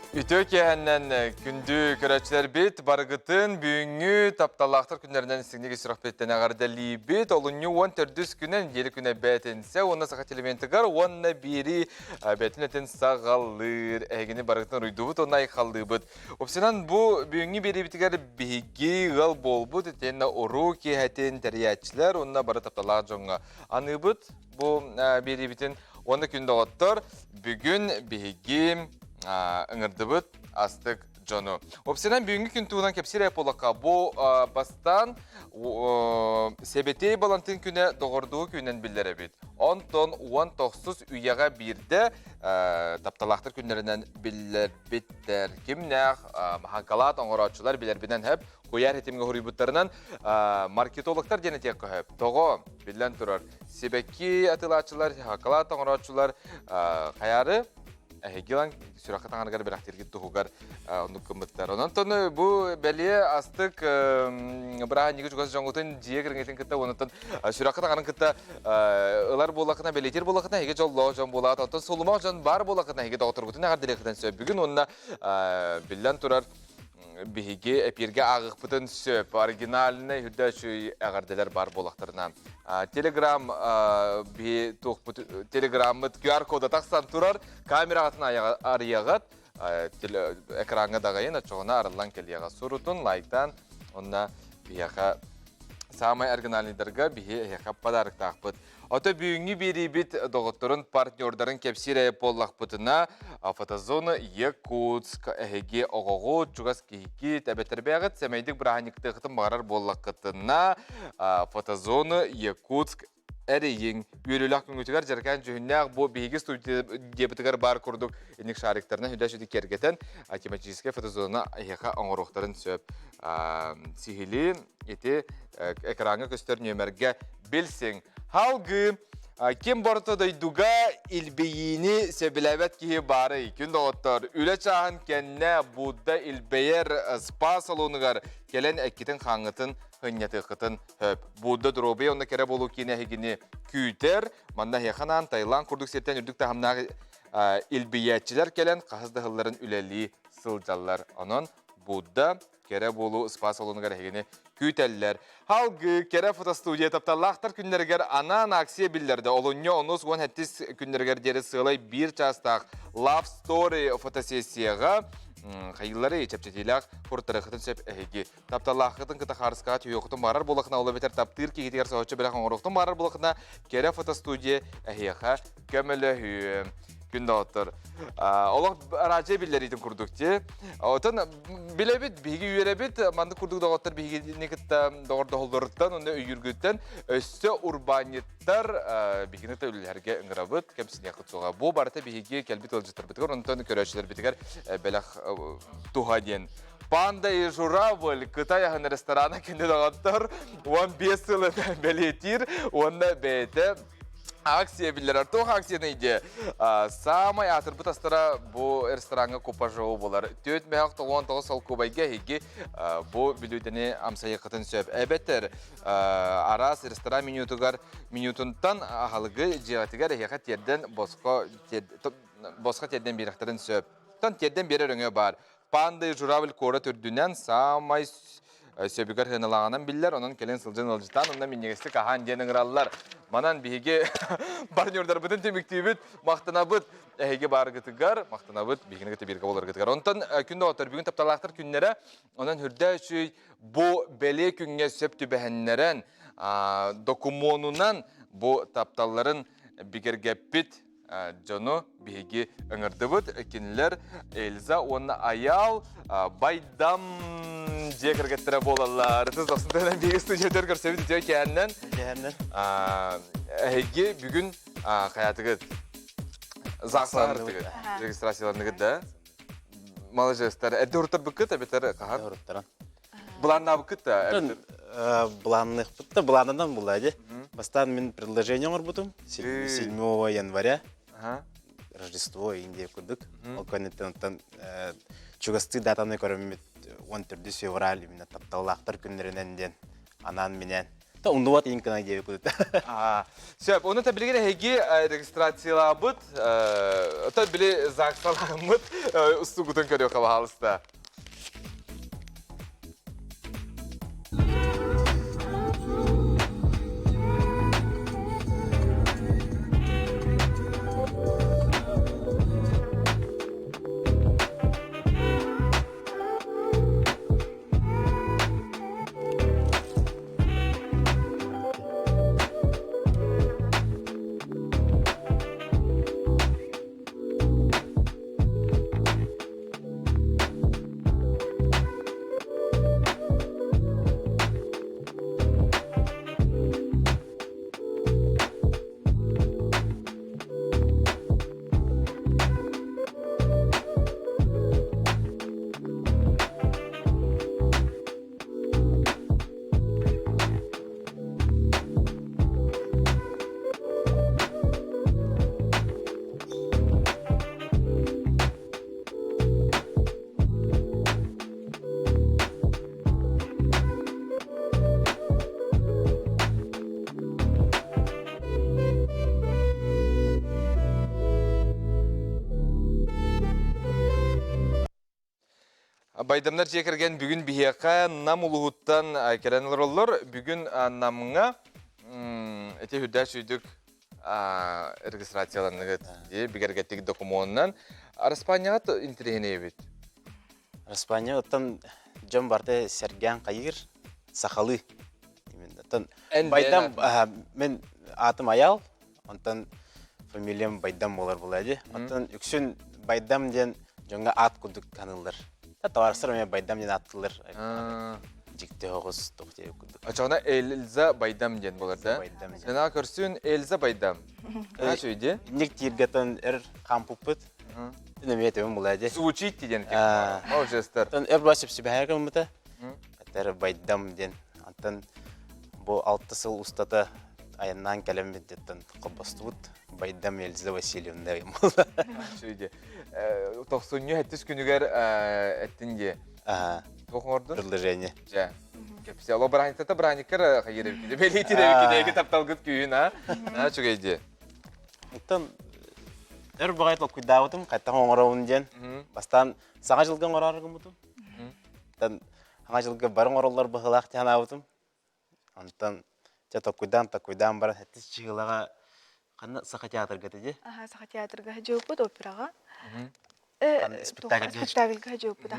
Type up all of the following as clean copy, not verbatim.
Ütөкәһәннән күндү көрәчләр бит, баргытын бүгүнгү тапталактар күннәреннән сигнеге сұрақпеттен ағардали бит, олыню 14 күнен ели күнә бәтінсе, оны сақат элементігар, оны бері бәтінетін сағалыр, әгені баргытын рүйдубыт, оны айқалды бұд. Опсынан бұ бүгүнгү бері бітігер бігі ғал бол бұд, етені ору кехәтен тәриятчілер, оны бары тапталақ жоңға аны бұд, бұ бері бітін, оны күнді оттыр, бүгін бігі ыңырдыбыт астык жону. Опсенен бүгінгі күн туынан кепсирая полақа бұл бастан себетей балантын күні доғырдығы күнен білдері бит. 10 тон 19 үйяға бірді тапталақтыр күнлерінен білдер біттер. Кімнәқ, маханкалат, оңыраучылар білер бінен әп, қойар етімге хұрибыттарынан маркетологтар денетек қойып. Тоғы білден тұрар. Себеки атылачылар, маханкалат, оңыраучылар қаяры Гелан сүраққа таңарғар бір ақтергет тұғығар ұнды күмбіттар. Онан тоны бұл бәле астық бұраға неге жүгасы жаңғытын жие кіріңетін кітті, онын сүраққа таңарын кітті ұлар болақына, бәлетер болақына, еге жоллау жан болады. Онын солымақ жан бар болақына, еге дауғытыр күтін ағар ділектен сөп. Бүгін онына білден тұрар бігі әперге ағық бұтын сөп. Оригиналіне хүрді үші ағарделер бар болақтарына. Телеграммыт QR кода тақсан тұрар, камера ғатын арияғат, экранға дағайын, атшоғына арылан келияға сұрутын, лайктан, онына бияға самай оригиналидерға бияға падарық тақпыт. Ото бүгінгі бері бит доғыттырын партнердарын кепсирая поллақ бұтына фотозоны Якутск, әхеге оғығы, чуғас кейкі тәбәттір бәғыт, сәмейдік бірағаниқты ғытын бағарар боллақ қытына фотозоны Якутск әрейін. Үйелілік күнгітігер жарқан жүхіннәқ бұл бейгі студия дебітігер бар күрдік енік шарықтарына хүдәш өді кергетін тематическая фотозона әйеға оңырықтарын сөп. Сихили еті экранға көстер нөмерге білсің. Халгы, кем барыта дайдуға илбейіні сөбіләбәт кейі бары. Күн доғыттар, үлі чағын кәнне бұдда илбейер спа салонығар келен әккетін қаңытын хынняты қытын хөп. Бұдда дұробей онда кәрі болу кейіне әгіні күйтер. Манда хеқанан Тайлан күрдік сеттен үрдік тағымнағы илбейетчілер келен қағызды ғылларын үләлі сылжалар. Онын бұдда кәрі болу спа салонығар әгіні күйтәлілер. Халгы кәрі фотостудия тапталақтар күндергер анан аксия білдерді. Олуnya оныз 10 күндергер дері сылай бір частақ Love Story фотосессияға қайылары ечепчетеліғ құрттырықытын сөп әйге. Тапталақытын кіті қарысқа түйоқтың барар болақына олы бетер таптыр кейтігер сауытшы бірақ оңырықтың барар болақына кәрі фотостудия әйеға көмілі хүйі. Күнді оттыр. Олық ражай білдер едің күрдікте. Отын білебет, бейгі үйеребет, манды күрдік доғыттар бейгі некітті доғырды холдырыттан, оны үйіргіттен өсті урбаниттар бейгінікті өлілерге үңірабыт, кәмсіне құтсуға. Бұл барыта бейгі кәлбет өлжіттір бітігер, онытын көрәшілер бітігер бәләқ туға ден. Панда и журавль Кытай ағын рестораны кенде доғыттар, 15 сылы бәлетір, онда бәйті акция білдер, артуға акцияны иде. Самай атыр бұт астыра бұл ресторанға көпа жоғы болар. Төт мәғақ 99 сол көбайға еге бұл білудені амсайы қытын сөп. Әбеттер, арас ресторан минутунтан ағалығы жиғатығар еға терден босқа терден беріқтірін сөп. Тан терден бері рөңі бар. Панды журавл қоры түрдінен самай сөбігер ғыналағанан білдер, оның келен сылжын ұлжытан, онда меннегістік ахан денің ұралылар. Манан бейге барнердар бұтын темікті бүт, мақтына бүт, әйге бар ғытығар, мақтына бүт, бейгені ғыты берге болар ғытығар. Онтан күнді отыр, бүгін тапталақтыр күннері, онан хүрді үші бұл бәле күнге сөп түбәхінлерін, докумонунан бұл тапталарын бігергеппіт, жону бейге үңірді бүт, өкенілер Эльза, оны аял байдам жекіргеттірі болалар. Тұз доқсындығынан бейгі студиятөр көрсебі дүтеу кәнінен. Әйге бүгін қаятығыд, зақсағыртығыд, регистрацияларынығыд да. Малы жестер, әрді ұрттар бүкіт, әбеттері қағар? Ұрттаран. Бұланна бүкіт да? Бұланных бұтты, бұланадан бұлайды. Бастан мен предложение ғыр бұтым, 7 января. Рождество Индия күрдік. Ол көнеттен чугасты датаны көрімет 14 февраль тапталақтар күндерінен ден анан менен Та ундуат инкана деп кудут. Сөп, оны та білгені хеги регистрациялабыт, та біле зақсаламыт, ұсту күтін көрі қабағалыста. Байдамдар жекерген бүгін бияқа нам ұлығыттан керенілер олар. Бүгін намыңа әте хүддәш үйдік регистрацияланығы бігергеттегі документынан. Арыспанияға интерегіне ебет? Арыспания оттан жон барды Сергян Қайыр, Сақалы. Байдам, мен атым Аял, онтан фамилиям Байдам болар болады. Онтан үксін Байдам ден жонға ат күдік канылдар. Таварсыр мен Байдам ден аттылар. Жикте оғыз тоқтеп күдік. Ачағына Эльза Байдам ден болар да? Байдам ден. Сена көрсін Эльза Байдам. Қаш өйде? Нек тиргетін әр қампуппыт. Үнеметемін болады. Звучит ден кем. Ол жестер. Әр басып сөбәр кіміті. Әтәрі Байдам ден. Антын бұл 6 сыл ұстата аяннан кәлеметтен қобасты бұд. Байдам Эльза Васильевна болды. Шөйде. 90-90 күнігер әттінде. Тоқын ордың? Предложение. Жа. Кепсе, ало браниктата браникер қайыр өкеде. Белейтер өкедегі тапталғыт күйін, Чөгейде. Оттан, әр бұғайт ол күйдауытым, қайттан оңырауын ден. Бастан саңа жылған орарығым бұтым. Оттан, саңа жылға барын оралар бұғылақ тян ауытым. Онтан, тақуйдан барын әттіс чығылаға қанна сақа театрға деді? Сақа театрға жауыппыд операға. Спектакльға жауыппыд.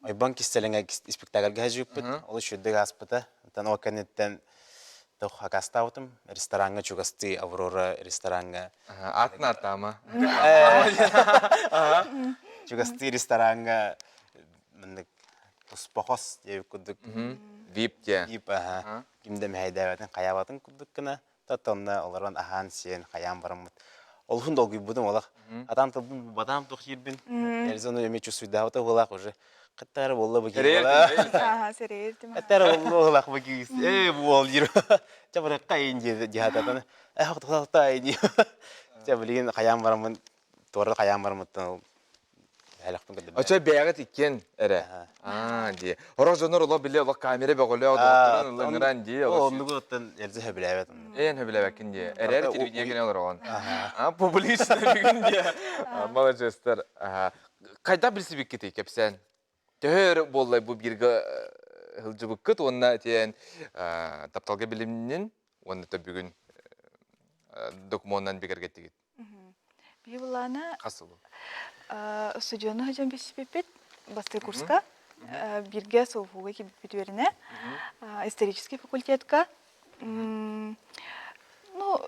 Ойбан кестеліңе спектакльға жауыппыд. Ол үшірдігі аспыды. Ол кәнеттен Хакаста аутым, ресторанга чугасты Аврора ресторанга. Атын артама. Чугасты ресторанга мындык туспохос деп күдік. Випте. Вип, кимдем хайдаватын каябатын күдік кына. Татонна олардан ахан сен каян барамыт. Олхун долгуй будым олақ. Атан тылбын бадам тоқ жербін. Эльзону еме чувствуйдауыта олақ уже. Қаттары болла бұки Ага, серейірдім. Қаттары болла олақ бұки. Бұл жер. Жабыры қайын жиһататаны. Құтқалықта айын. Жабылеген қаян барамын. Торы қаян барамыттан. Оча бәғіт икен әрі. Дие. Орақ жоныр ола біле ола камера бәғылы оғылықтырын ұлыңыран дие. Оңдығы оттан әлзі хөбіләбет. Ең хөбіләбәкін дие. Әрі телевидение кене олар оған. Публичный бүгін дие. Молодежстар. Қайда білсі бік кетей кепсен? Төхер болай бұл біргі ғылжы бұққыт, онына тен тапталға білімнен, онына та бүгін документнан бекер кеттігіт. Бейбуланы Қасылы? студионы хожам бесіпепет, басты курска, бірге солфуға кебіп веріне, исторический факультетка.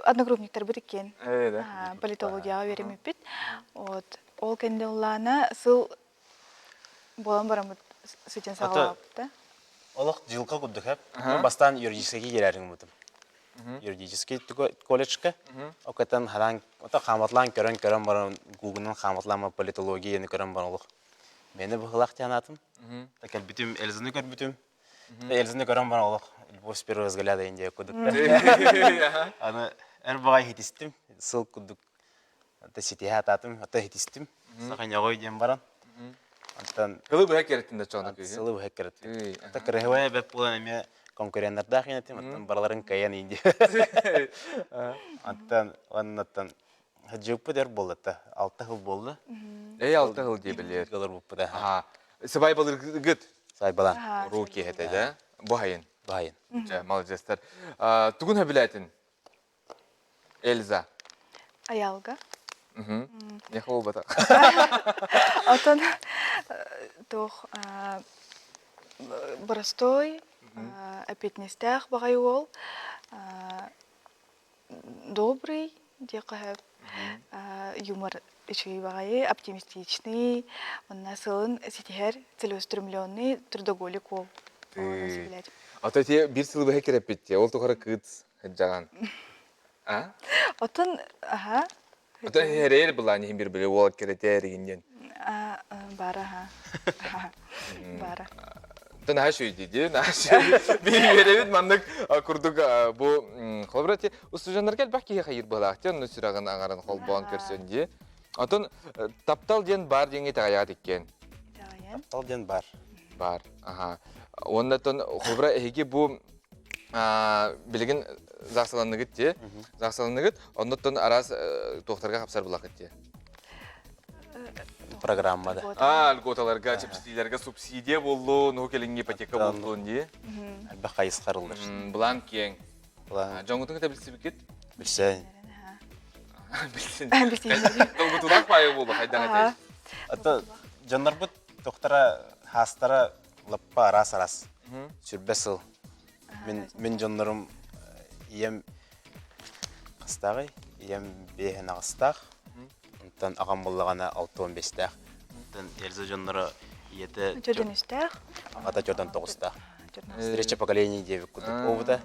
Одногруппниктар біріккен, политологияға веремепет. Ол кәнде оланы сыл болан барамыд сөйтен сағалапты. Олық жылқа күдік әп. Бастан юридический келерің мұтым. Юридический колледжка. Окатан харан, ота қаматлан көрін барам, Гугынан қаматлан политологияны көрін барам олық. Мені бұғылақ тянатым. Такал бітім, Эльзіні көр бітім. Эльзіні көрін барам олық. Бос бір өзгіляда инде күдікті. Аны әр бағай хетістім. Сыл күдік. Сетеге ататым, хетістім. Сақын яғой дем барам. Антан Кылы бұға кереттінде чоғына көйге? Сылы бұға керетті. Та кіргіуе бәп болан әме конкуренттарда хинетим, аттан бараларын каян инде. Аттан оннаттан хаджыппы дер болдата. 6 жыл болды. 6 жыл дей билер. Голор буппы да. Ага. Сыбай балыр гыт. Сай балан. Руки хете да. Бу хайын. Байын. Ja, молодецтер. Тугун хабилатын. Эльза. Аялга. Не хол бата. Отон тох простой, аппетнестях багай ол, добрый, декая юмор еще багай, оптимистичный, он насылын сетихер целеустремленный, трудоголик ол. Ата те бир сыл бе кереп битте. Ол тухара кыт жаган. А? Отон, ага. Ата херер булан бир биле ол керетер гинден. Бара, ага. Бара. Тан хашуй диди, нашуй. Бир беребит мандык курдук бу хобрати устужандар кел баки хайыр балак. Тен сүраган аңаран холбон көрсөн ди. Атон таптал ден бар денге тагая диккен. Таптал ден бар. Бар. Ага. Оннан хобра эги бу билген заксаланныгыт те. Заксаланныгыт, оннан арас доктарга капсар булакыт те. Программада. Льготаларга, субсидияларга субсидия болду, ну келинге ипотека болду ди. Албак кайыс карылдыр. Булан кең. Булан Жоңгутун да билсе бикет. билсен. Билсин. Долгутулак пайы болду, хайдан айтайын. Ата жандар бут доктора хастара лаппа арас. Сүрбесыл. Мен жандарым ием кыстагы, ием бехен агыстак. Онтан агам боллагана 6-15-так. Онтан Эльза жаннары иете Жоденестях. ата жордан 9-так. Встреча поколений деп кудук обуда.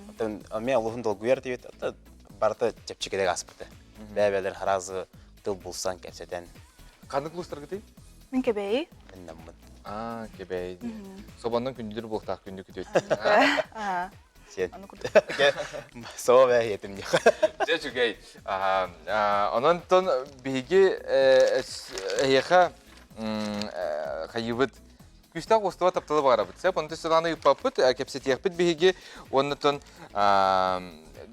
Онтан аме Аллахын долгуер деп ата барта чепчикедек аспыты. Бәбелер харазы тыл булсан кепсетен. Кандай клустар гыты? Мен кебей. Меннаммын. Кебей. Собандан күндүр болтак күндү күтөт. Сен. Аны күрдүк. Соо бә етим дек. Жечугей. Онан тон биги эйха хайыбыт күстә гостова таптылы бара бит. Сәп онда сыланы папыт кепсет япыт биги оннан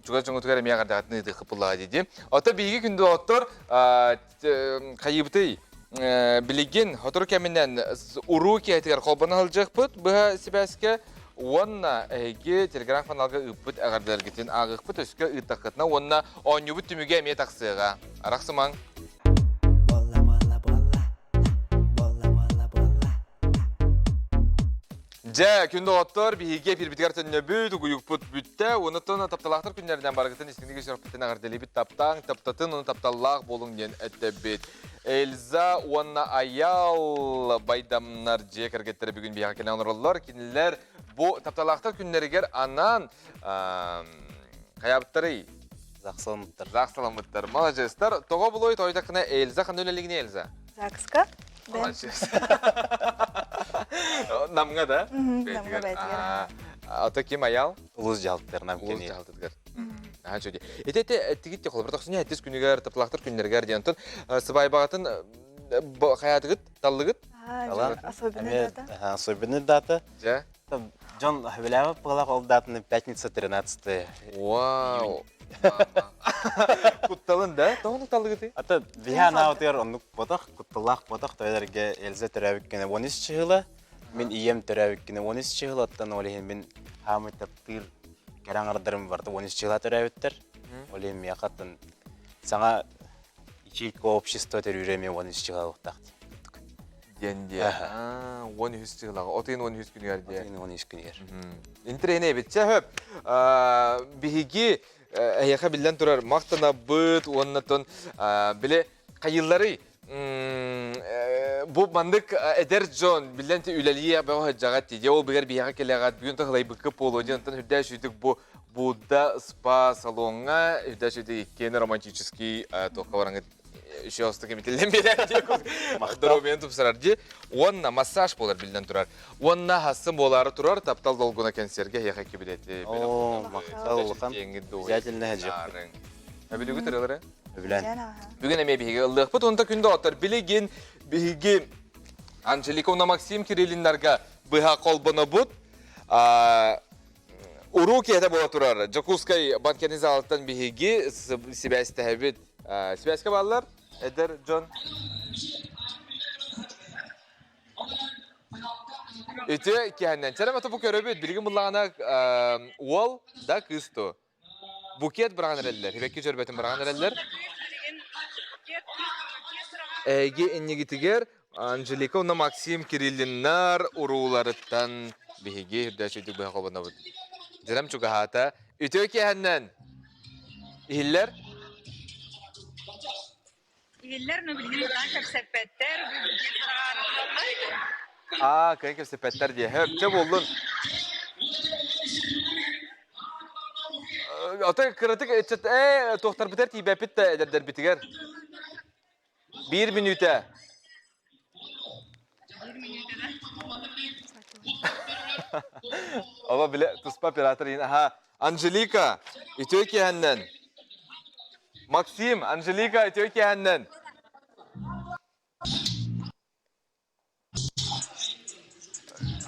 жуга жоңгутугар мягардагатны дыхыпыла диди. Ата биги күндө оттор хайыбыты билеген хотор кеминен уруки айтыр колбана алжакпыт. Бу себәскә Онна эге телеграф каналга ыппыт агардыргытын агыппыт өскө ыттакытна онна онюбут түмүгө эме таксыга. Араксымаң. Жа күндө оттор биге бирбитгар төнөбүт угуйуппут бүтте, онотон тапталактар күннөрдөн баргытын исиндеги сөрөптен агардылыбыт таптаң, таптатын, оны тапталлак болуң ден эттебит. Эльза онна аял байдамнар же кергеттер бүгүн бияга келен ороллор, кинилер бу тапталактар күннөргөр анан каябыттары Заксаламыттар. Заксаламыттар. Молодецтар. Того булой тойдакына Эльза кандай элегине Эльза? Закска. Молодец. Намга да? Намга бәйтгер. Ата ким аял? Улус жалттар нам Улус кени. жалтыдгар. Жөди. Эте тигит холбар токсуня әттес күнүгөр тапталактар күннөргөр дигентен сыбай багатын хаятыгыт, таллыгыт. Особенный дата. Особенный дата. Жа. Джон Хавилявов была дата пятница 13. Вау. Кутталын да? Тоғын таллыгыты? Ата бихана отер онук потах, кутталах потах тойларга Эльза төрәвиккене 13 жылы. Мен ием төрәвиккене 13 жылы аттан олейін мен хамы таптыр кераңардырым барды 13 жылы төрәвиттер. Олейін мияқаттан саңа ячейка общество төр үйреме 13 жылы оқтақты. Денде. 13 жылға. Отын 13 күнігер де. Отын 13 күнігер. Интерене бетче хөп. Биһиги әйәхә билдән турар мактана быт, оннатон биле кайыллары бу мандык эдер Джон билдән үләлие бага җагат диде. Ул бигәр бияга келәгат бүген тагылай быкып болоҗан тан хүдә шүтик бу Будда спа салонга хүдә шүтик кен романтический токавараңы еще остаки метелден берәде. Здоровьен тупсарарди. Онна массаж болар билдән турар. Онна хасым болары турар, таптал долгуна кенсерге яха кибилети. О, мактаулыкан. Обязательно хаҗып. Әбилүгү төреләре? Белән. Бүген эме биге ылдык бут онда күндә атар билеген биге Анжелика Максим Кириллиннарга быха колбана бут. Уруки это было турар. Джакускай банкенизалтан биһиги сибәстәһәбит. Сибәскә баллар. Эдер Джон. Ите киһәннән. Чәрәм аты бу көрөбит. Билгин буллагана уол да кысто. Букет бирәнәләр. Хибәкки җөрбәтен бирәнәләр. Эге иннигитигер Анжелика уна Максим Кириллиннар уруларыттан биһиги хүрдәчүдүк бә кабынабыт. Җәрәм чугахата. Ите киһәннән. Иһилләр İllerine bildiğin tanker sepetler, kanka sepetler diye. Hep çab oldun. Ata kritik etçet tohtar biter ti bepit de eder bitiger. 1 minüte. Ama bile tuspa operator yine. Ha Angelika itiyor ki hennen. Maxim Angelika itiyor ki hennen.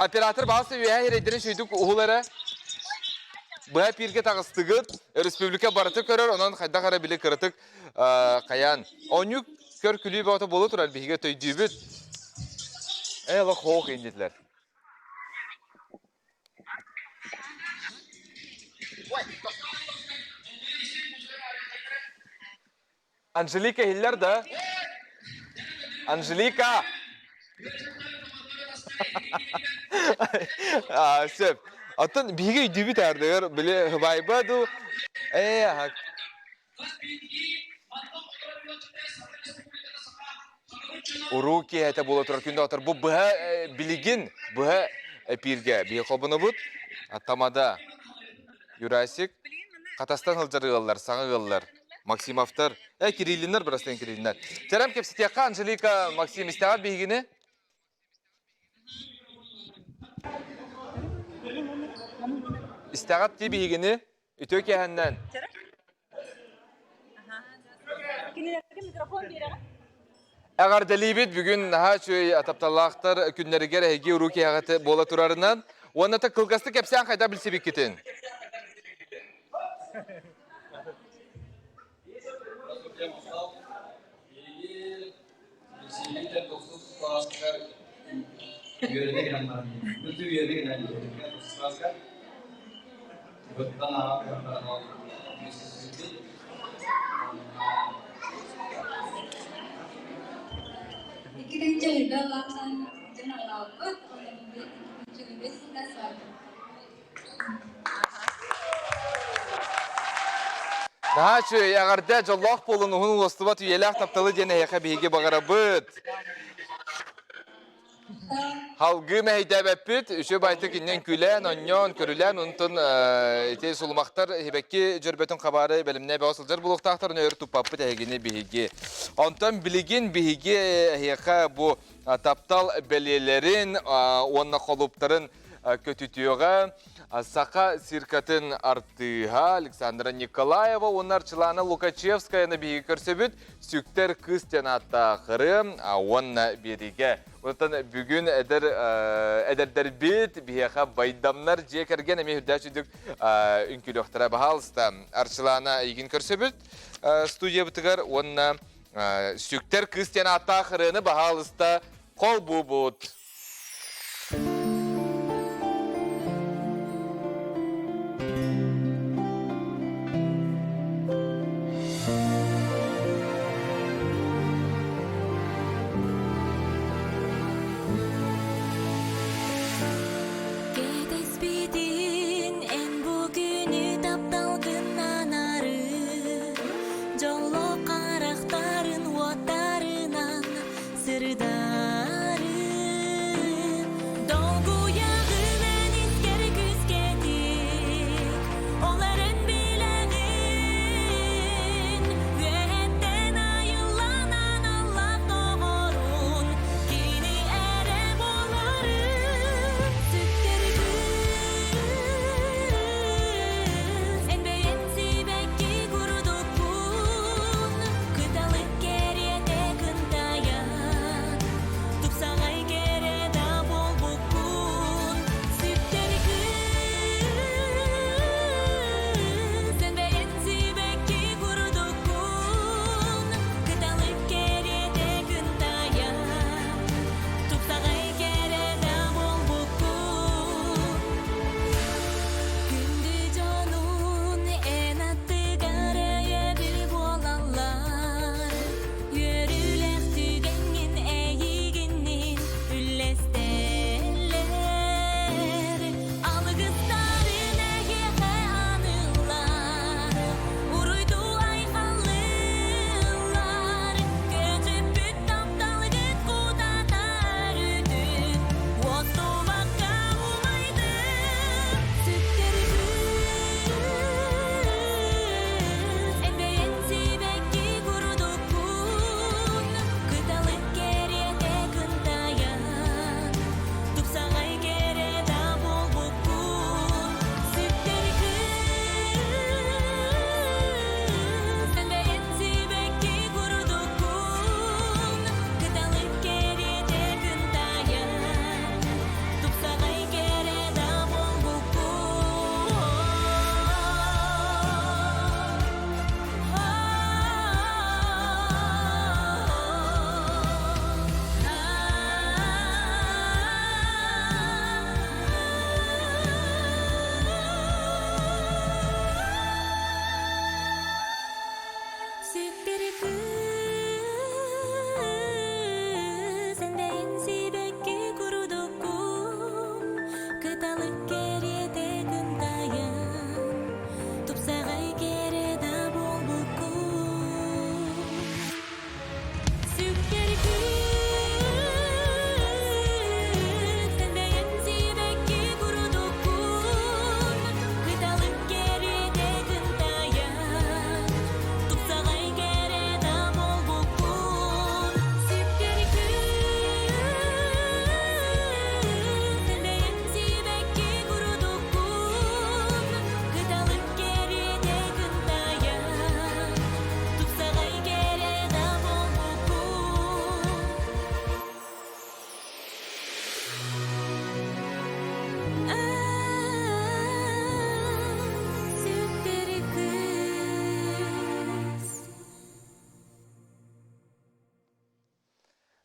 Operator bazı üye her edinin şuyduk uhulara. Bu hep birge tağıstıgıt. Respublika baratı körür. Onun xayda qara bile kırıtık qayan. Onyuk kör külüyü bağıta bolu turar. Bihige töydübüt. Allah hoğuk inditler. Angelika hiller da. Angelika. Söp. Atan bihi dübü tardıgar bile hıbayba du. Hak. Uruki hete bola turar künde atar. Bu bıha biligin. Bıha pirge. Bihi kobunu bud. Atamada. Jurassic. Katastan hılcarı gıllar. Sağı gıllar. Максим автор. Кириллиннар бірастан Кириллиннар. Терем кепсетеқа Анжелика Максим истеғат бейгіні? Истеғат дей бейгіні? Үтө кәхәннән. Әғар дәлейбет бүгін чөй атапталақтар күннерігер әйге ұру кәғаты бола тұрарынан. Онаты қылғасты кәпсен қайда білсебек кетін? Naçı yağarda jolloq bolun onun ostubat üyelaq taptalı dene yaqa bihiге bağarabıt. Halgı mehidebepit, üçü baytık innen külen, onyon, körülen, untun ite sulmaqtar hibekki jörbetin qabarı belimne bağısılcar buluqtaqtar nöğür tupapıt ehegini bihiге. Ondan biligin bihiге yaqa bu taptal belelerin, onna koluptarın kötütüyoğa, Сақа сиркатын артыға Александра Николаева, онарчыланы Лукачевскаяны бигі көрсебіт, сүктер күстен аттақыры, онна береге. Онтан бүгін әдердер бет, бияға байдамнар жекерген әме хүрдәшідік үнкіліқтіра бағалысты. Арчыланы егін көрсебіт, студия бұтығар, онна сүктер күстен аттақырыны бағалысты қол бұбыт.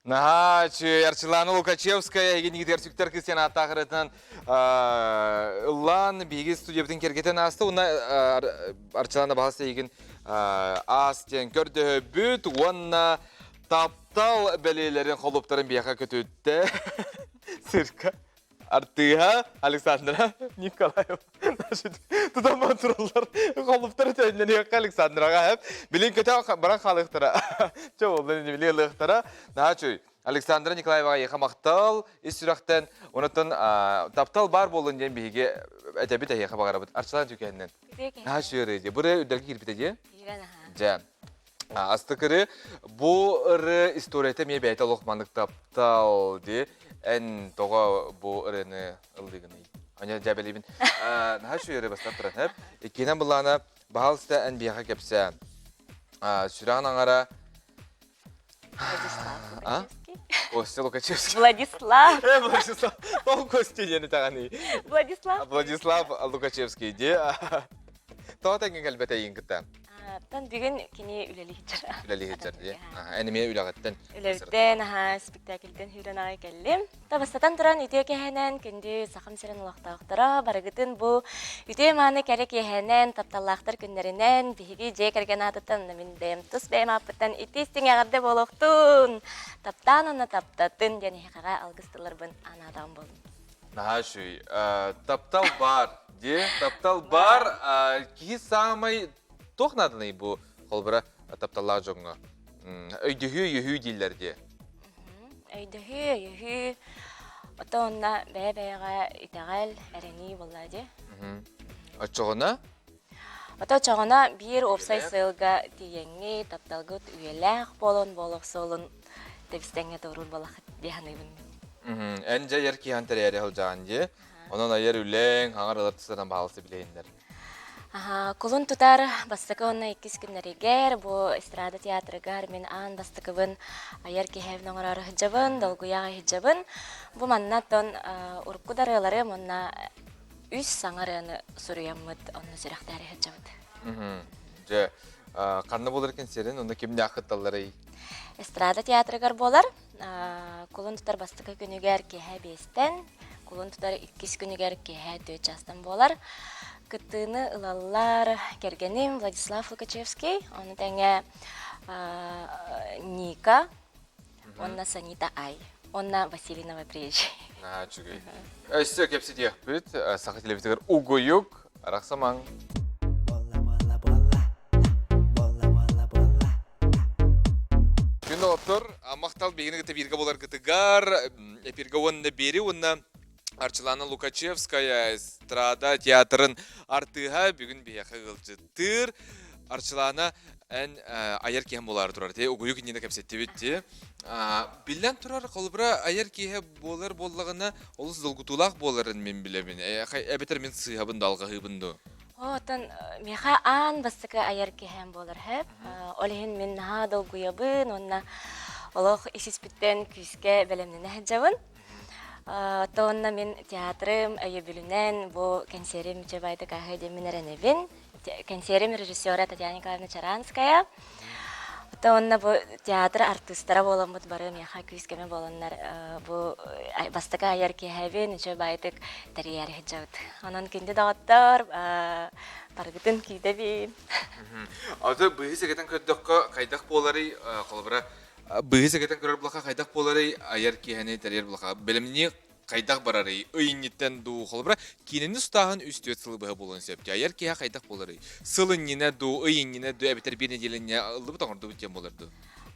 Наха, Арчилана Лукачевская, егенігі дерсіктер кістен аттақырытын ұлан бейгі студиябытын кергетін асты. Уна Арчилана бағасы еген астен көрді бүт, онна таптал бәлейлерін қолыптарын бияқа көті өтті. Сырка. Артыға Александра Николаева. Тұтаман тұралар қолыптары тәйінден еққа Александраға әп. Білін көті баран қалықтыра. Чау олын білін лықтыра. Александра Николаеваға еқа мақтал, ес-сүрақтен, онытын таптал бар болын ден бейге әтәбі тәйеқа бағара бұд. Арчылан түкәнінен. Бұры үддерге келіпті де? Жа. Астықыры, бұл ұры историяты ме бәйті лоқмандық таптал де. Ән тоға бұл ұрыны ұлдығыны. Ана жәбелейбін. Наға шүйері бастап тұран әп. Екенен бұланы бағалысты ән бияға кепсе. Сүрағын аңара... Костя Лукачевский. Владислав. Владислав. Ол Костя дені тағаны. Владислав. Владислав Лукачевский де. Тоға тәңген кәлбәті ең күтті. Тан бүгін кені үлелі хиджар. Үлелі хиджар де. Әніме үлағыттен. Үлеліктен, спектакльден хүрен ағай кәлім. Табыстатан тұран үте кәхенен күнді сақым сірін ұлақтағықтыра. Барығытын бұл үте маны кәрі кәхенен тапталлақтыр күндерінен бігі жей кәрген атыттан мен дәм тұс бәйім апыттан үтестің ағырды болуқтын. Таптан оны таптатын және хеқаға алғыстылар бұн анадағым болдым. Наға шүй. Таптал бар. Де, таптал бар. Ки самай тоқнадыны бұл қолбыра тапталлағы жоңға. Өйдігі дейлерде. Өйдігі, үйі. Ота онна бәй-бәйға итағал әрәні болады. Очоғына? Ота очоғына бір опсай сылға дейенге тапталғыт үйеләқ болын, болық солын тәбістәңе тоғырын болақыт дейханайбын. Әнжа еркі хантар әрі қыл жағын де. Onun ayar ülen, hangar alartısından bağlısı bileyinler. Kulun tutar bastıkı onna 2 günleriger, bu estrada teatrıgar men an bastıkıbın ayar kehevden orarı hıcabın, dolguyağı hıcabın. Bu mannaton urku darılarım onna 3 sangarını suruyamıd, onna sürekleri hıcabıd. Kanlı bulurken serin, onda kimde akıttalları? Estrada teatrıgar bolar, kulun tutar bastıkı günüger kehe besten, kulun tutar 2 günüger kehe 4 jastan bolar. Кытыны ылаллар кергеним Владислав Лукачевский, он тәңе Ника, онна Санита Ай, онна Василинова приезжай. Чугай. Өсі кепсі дейік бүт, сақы телевизор угойук, арақсамаң. Күн оптыр, мақтал бейгіні кіті бергі болар кітігар, эпирге онына бері, онына Арчилана Лукачевская эстрада театрын артыға бүгін бияқы ғылжыттыр. Арчилана ән айар кейім болар тұрар. Угойу күнені кәпсетті бетті. Білден тұрар қолыбыра айар кейі болар болағына олыс дұлғытулақ боларын мен білемін. Әбетер мен сыйабын далға ғыбынды. Отын, меха ан бастықы айар кейім болар әп. Олығын мен наға дұлғыябын, онна олық есеспіттен күйіске бәлемнені әджабын. Тоонна мен театрым өйөбүлүнен бу консерим чебайды кахы демин эренебин. Консерим режиссера Татьяна Николаевна Чаранская. Тоонна бу театр артисттара боламбыт барым яха күйскеме болоннар бу бастыка аяр кехебин чебайдык тарияр хиджабыт. Анан кинде дагаттар баргытын кийдебин. Аты быйсы кетен көддөккө кайдак болары колбара Быгыз әкетен көрір бұлақа қайдақ болары, аяр кейхәне тәрер бұлақа. Бәліміне қайдақ барары, өйінеттен ду қолыбыра, кейінені сұтағын үсті өт сылы бұға болуын сәпті. Аяр кейхә қайдақ болары. Сылын нені ду, өйін нені ду, әбетер бір неделіне ұлды бұтан ұрды бұттен боларды.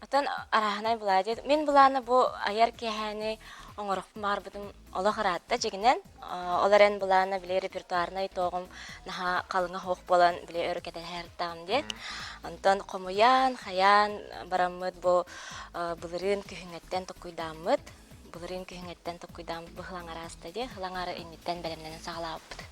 Атан араханай булади. Мен буланы бу аяр кехани оңорох бар бутум олохаратта жигинен. Оларен буланы биле репертуарнай тогум наха калыңа хох болан биле өркете хертам де. Антон комуян, хаян барамыт бу булырын күһүңеттен токуйдамыт. Булырын күһүңеттен токуйдам быхлаңараста де. Хлаңары иннеттен белемнен сагалааппыт.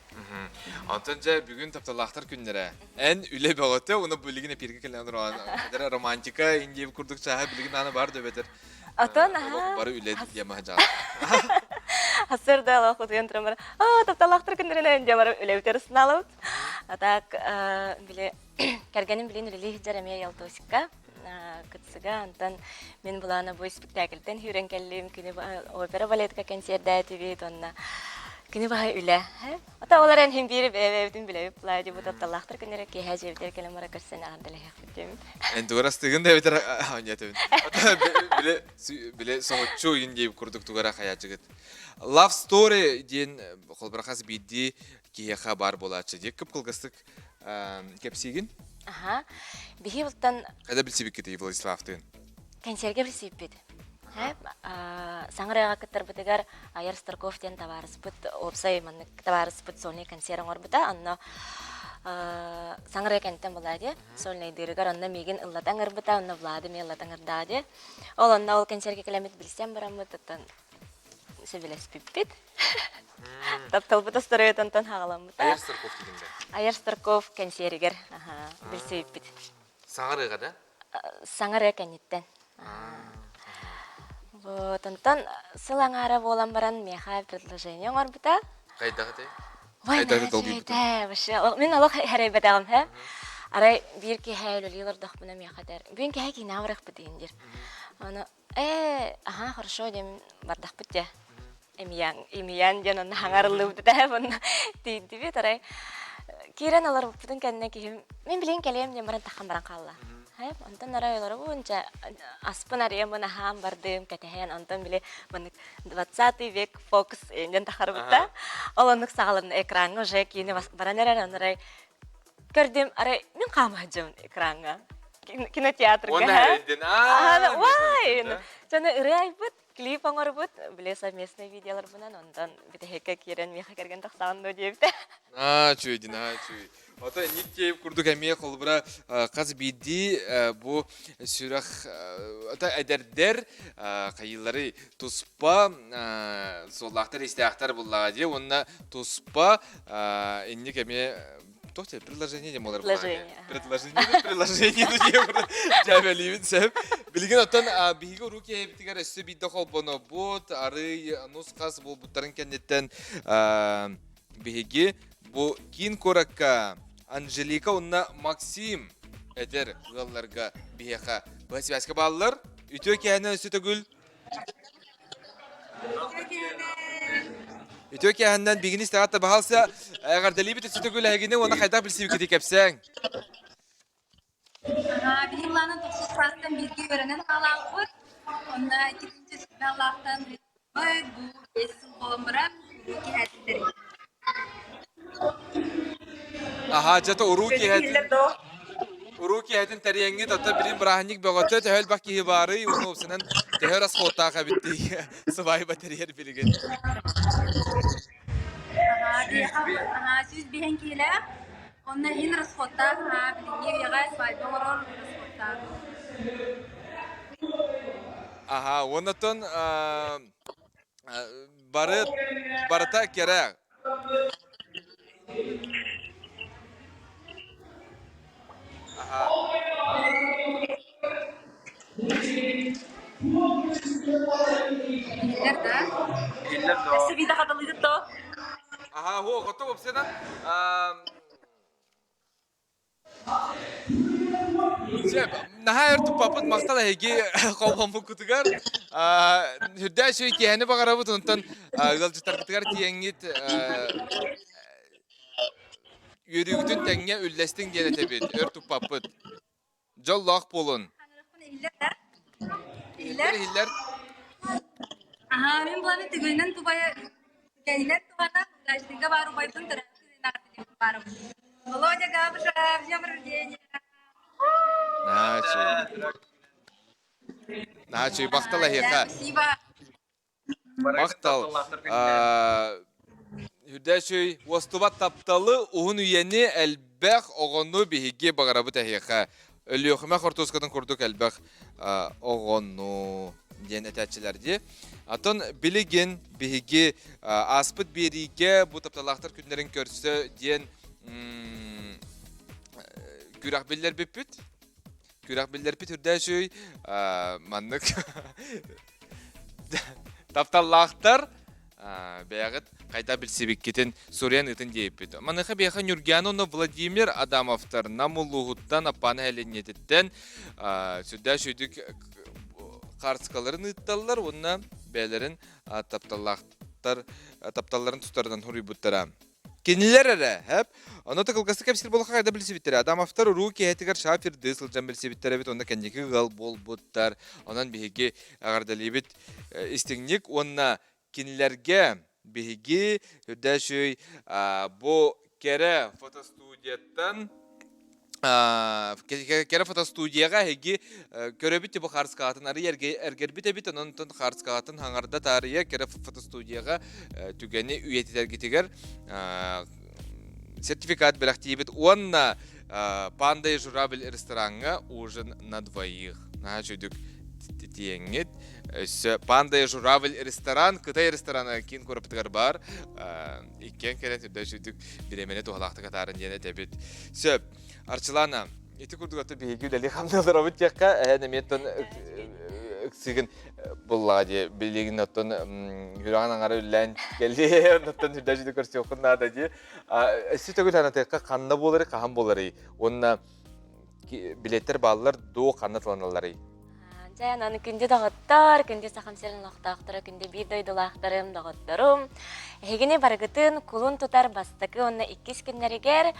Антон жа бүгүн тапталактар күннере. Эн үле бөгөтө, уну бүлигине пирге келен турган. Кадер романтика индип курдук чаһа билигин аны бар дөбетер. Атон Бары үле яма жа. Hasırda Allah kutuyan tramar. Taptalaqtır күндеринен жамар үлебитер сыналып. Атак биле кергеним билин үлели жарамия ялтосикка. Кытсыга антан мен буланы бу спектакльден хүрен келлим күнү опера балетка концертте тибит онна. Күнү баһа үле. Ата олар эн бири бебедин биле плади бу тапталaqtır күндере ке хажебитер келем мара көрсен андале хактем. Эн туграстыгын да бетер аñatыбын. Ата биле соңочу индип курдук тугара хаячыгыт. Love Story ден холбарахас бидди кияха бар болачы дек көп кылгыстык кепсигин. Аха. Бихи бултан Кайда билсибик кети Владиславтын. концертке билсиппит. Саңырайга кыттыр бытыгар Аяр Старковтен табарыспыт, опсай маннык табарыспыт сольный концерт орбута, анна саңырай кенттен булади, сольный дырыгар, анна мигин ыллатан ырбыта, анна Влады ми ыллатан ырдади. Ол анна ол концертке келемет билсем барамыт, аттан себелеспиппит. Тапталбыта старый тантан хагаламыта. Аяр Старков дегенде. Аяр Старков концертигер, билсиппит. Саңарыга да? Саңырай кенттен. Вот, антон сылаңара болан баран меха предложение орбута. Кайдагы те? Вай, Кайдагы долбый бутан. вообще. Мен алох харайбатагым, ха? Арай бир ки хайлылар дахмына меха дер. Бин ки хаки наврах бутиндир. Ана ага, хорошо, дем бардах бутя. Имиян жана хаңарылы бутта бун. Тиби тарай. Кирен алар бутун кенне ки мен билен келем дем баран тахам баран калла. Антон арайлары буынча аспын ария мына хам бардым кәтәһән антон биле мына 20 век фокус энден тахарбытта. Олоннык сагалын экранга уже кийини баранерер анрай көрдүм арай мен камажым экранга. Кинотеатрга. Вай! Жана ырайбыт клип аңарбыт биле совместный видеолар bundan ondan битеһеккә кирен меха кергән тахсагында дип. Чуйдин, чуй. Ата никте курдук әмие колбура каз бидди бу сүрах ата әдердер кайыллары туспа соллактар истяктар буллага ди онна туспа инник әмие тохте предложение демолар предложение дип жабелибит сәп билген аттан биге руки әбитигәр өсте бидде холбоно бот ары нускас бул буттарын кеннеттен биге бу кин коракка Анжелика онна Максим әдер ғалларға бияқа басвязка балылар үтө кәһәннән өсті түгіл үтө кәһәннән бигini istағатта бағалса әғар дәлибет өсті түгіл әгіне оны қайдақ білсі бікеті кәпсәң Бихиланы 9 класстан бирге өренен қалағыр. Онда 2-нче сыналақтан бай бу есіл болымбырам ки хәттер. Аха, жата уруки хәтін тәрейенге тата бірін бірахник бөғатты тәхіл бақ кейі бары, оны опсынан тәхір асқоттаға бітті сывай батарияр білген. Аха, сүз бейін кейлі, онна ен расқоттаға білген еға сывай бөғырор расқоттаға. Аха, оннаттан барыта керек. Эссе бида хаталыйды то. Ага, во, готов обседан. Нахайр тупапыт мақтала хеге қауғамы күтігер. Хүрдә шөй кәні бағарабыт, онтан ғалжытар күтігер тиеңгет үйрігітін тәңе үлләстің дені тәбет, өр тупапыт. Жол лақ болын. Хиллер? Ага, мен бұланы түгінен тубая кәйлер туғана ғаштыға бару байдың тұрақсыз нағатыне барым. Володя Габышев, с днем рождения! Начи бахтала хека. Спасибо. Бахтал. Хүдәшөй востубат тапталы уһун үйәне әлбәх оғону биһиге бағарабы тәхиәхә. Өліөхіме қортуызқатын күрдік әлбәх оғону ден әтәтчілерде. Атын білеген биһиге аспыт бериге бұ тапталақтар күндерін көрсі ден күрақ білдер біппіт. Күрақ білдер біп хүдәшөй маннық тапталақтар бәғыт қайта білсебек кетін Суриян үтін дейіппет. Маныға бәға Нюргяновна Владимир Адамовтар намулуғыттан апаны әлінететтен сүрдә шүйдік қарсқаларын үтталылар, онына бәлерін тапталарын тұстардан хұрый бұттара. Кенілер әрі, әп? Оны тұқылғасы кәпсір болуға қайда білсебеттері. Адамовтар ұру кейтігер шафер дысылжан білсебеттері бет, онына кәндегі ғал бол бұттар. Онан бейге ағардалебет істіңнік, онына кинилерге биһиги хүдәшөй бу кере фотостудияттан кере фотостудияга хиги көрөбит бу харскатын ары эргербит бит онтон харскатын хаңарда тарыя кере фотостудияга түгәне үетилергитигер сертификат берактибит онна панда журавль ресторанга ужин на двоих на чудик тиеңет панда журавль ресторан кытай рестораны кин көрөптүгөр бар иккен керет дөшүдүк биремене тухалакты катарын дене тебит сөп арчылана эти курдугаты биги дели хамдалар абыт жакка энеметтен сигин буллади билигин оттон юраган аңары үллән келди оттон дөшүдүк көрсө окунда ди ситөгүл анатекка канда болары кахан болары онна билеттер баллар до канда таланалары. Аны күнде дағыттар, күнде сақамсерін лақтақтары, күнде бір дойдылақтарым дағыттарым. Хегіне барғытын кулын тұтар бастықы, онына 2 күннерігер